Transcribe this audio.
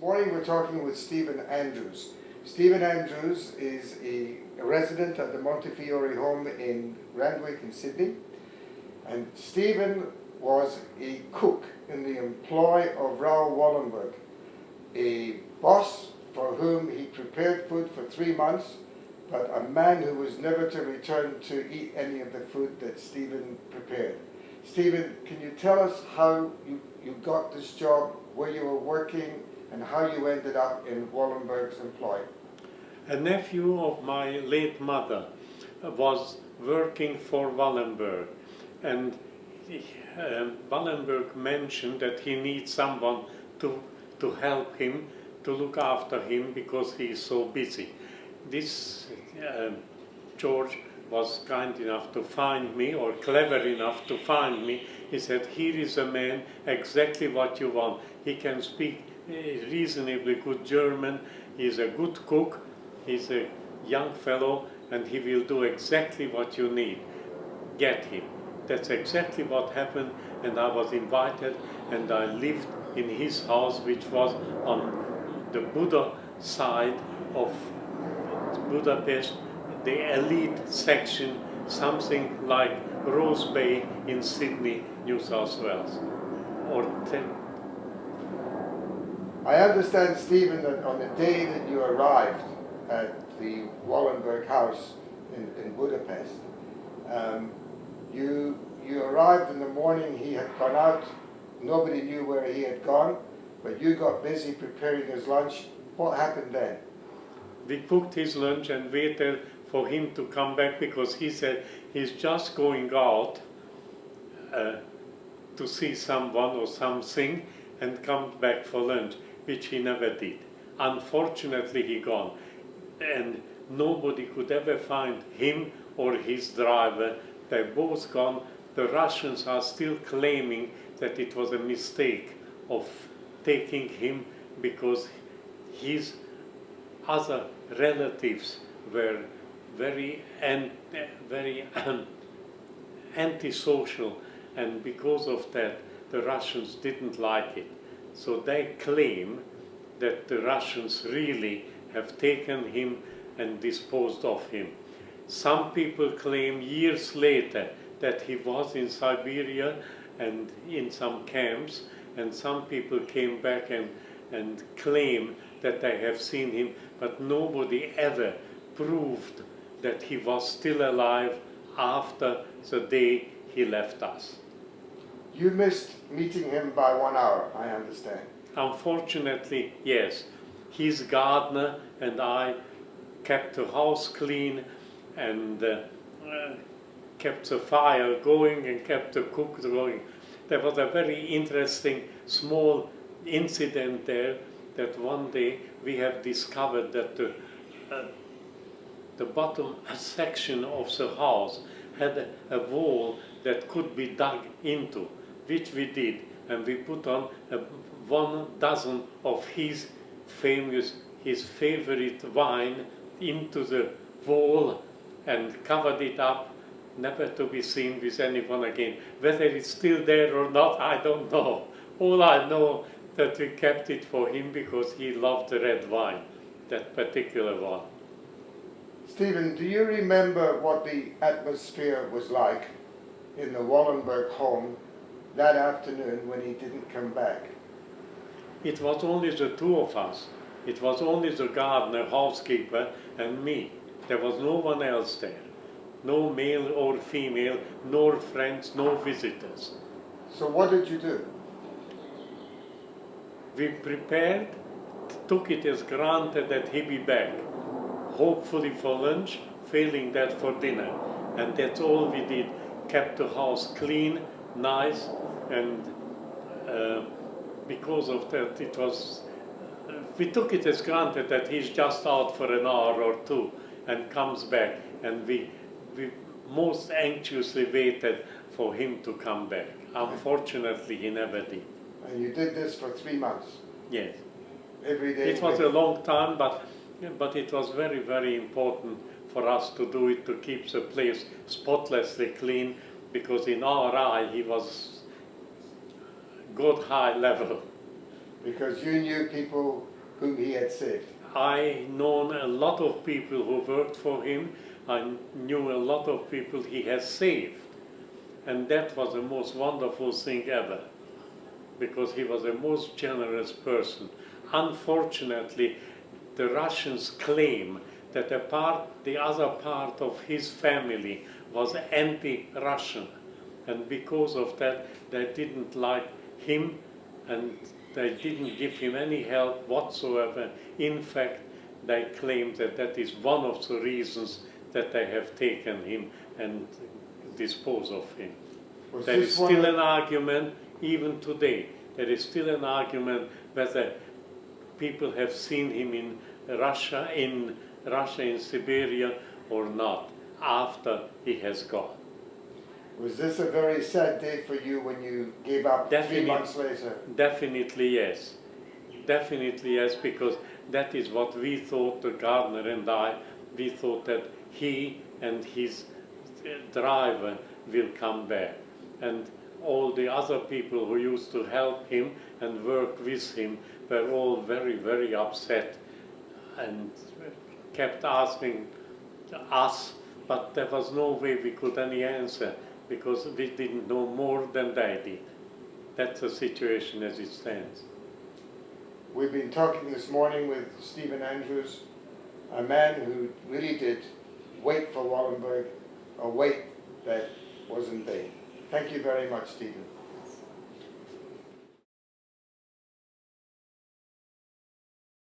morning we're talking with Stephen Andrews. Stephen Andrews is a resident at the Montefiore home in Randwick in Sydney. And Stephen was a cook in the employ of Raoul Wallenberg, a boss for whom he prepared food for 3 months, but a man who was never to return to eat any of the food that Stephen prepared. Stephen, can you tell us how you got this job, where you were working, and how you ended up in Wallenberg's employ? A nephew of my late mother was working for Wallenberg, and Wallenberg mentioned that he needs someone to help him, to look after him, because he is so busy. This George was kind enough to find me, or clever enough to find me. He said, here is a man, exactly what you want. He can speak reasonably good German, he's a good cook, he's a young fellow, and he will do exactly what you need. Get him. That's exactly what happened, and I was invited, and I lived in his house, which was on the Buda side of Budapest, the elite section, something like Rose Bay in Sydney, New South Wales. I understand, Stephen, that on the day that you arrived at the Wallenberg house in Budapest, you arrived in the morning. He had gone out, nobody knew where he had gone, but you got busy preparing his lunch. What happened then? We cooked his lunch and waited for him to come back, because he said he's just going out to see someone or something and comes back for lunch, which he never did. Unfortunately, he gone, and nobody could ever find him or his driver. They both gone. The Russians are still claiming that it was a mistake of taking him, because his other relatives were very antisocial, and because of that the Russians didn't like it. So they claim that the Russians really have taken him and disposed of him. Some people claim years later that he was in Siberia and in some camps, and some people came back and claim that they have seen him, but nobody ever proved that he was still alive after the day he left us. You missed meeting him by 1 hour, I understand. Unfortunately, yes. His gardener and I kept the house clean, and kept the fire going, and kept the cook going. There was a very interesting small incident there, that one day we have discovered that the bottom section of the house had a wall that could be dug into, which we did, and we put on 1 dozen of his favorite wine into the wall and covered it up, never to be seen with anyone again. Whether it's still there or not, I don't know. All I know that we kept it for him because he loved the red wine, that particular one. Stephen, do you remember what the atmosphere was like in the Wallenberg home that afternoon when he didn't come back? It was only the two of us. It was only the gardener, housekeeper, and me. There was no one else there. No male or female, nor friends, no visitors. So what did you do? We prepared, took it as granted that he be back, hopefully for lunch, failing that for dinner. And that's all we did. Kept the house clean, nice, and because of that it was, we took it as granted that he's just out for an hour or two and comes back, and we most anxiously waited for him to come back. Unfortunately, he never did. And you did this for 3 months? Yes. Every day? It was a long time, but it was very, very important for us to do it, to keep the place spotlessly clean, because in our eye he was good high level. Because you knew people whom he had saved. I known a lot of people who worked for him. I knew a lot of people he has saved. And that was the most wonderful thing ever, because he was a most generous person. Unfortunately, the Russians claim that the other part of his family was anti-Russian. And because of that, they didn't like him and they didn't give him any help whatsoever. In fact, they claim that that is one of the reasons that they have taken him and disposed of him. Was There this is one still of- an argument, even today, there is still an argument whether people have seen him in Russia, in Siberia or not, after he has gone. Was this a very sad day for you when you gave up 3 Definitely. months later? Definitely yes. Definitely yes, because that is what we thought, the gardener and I, we thought that he and his driver will come back. And all the other people who used to help him and work with him were all very, very upset and kept asking us, but there was no way we could any answer because we didn't know more than they did. That's the situation as it stands. We've been talking this morning with Stephen Andrews, a man who really did wait for Wallenberg, a wait that was in vain. Thank you very much, Stephen.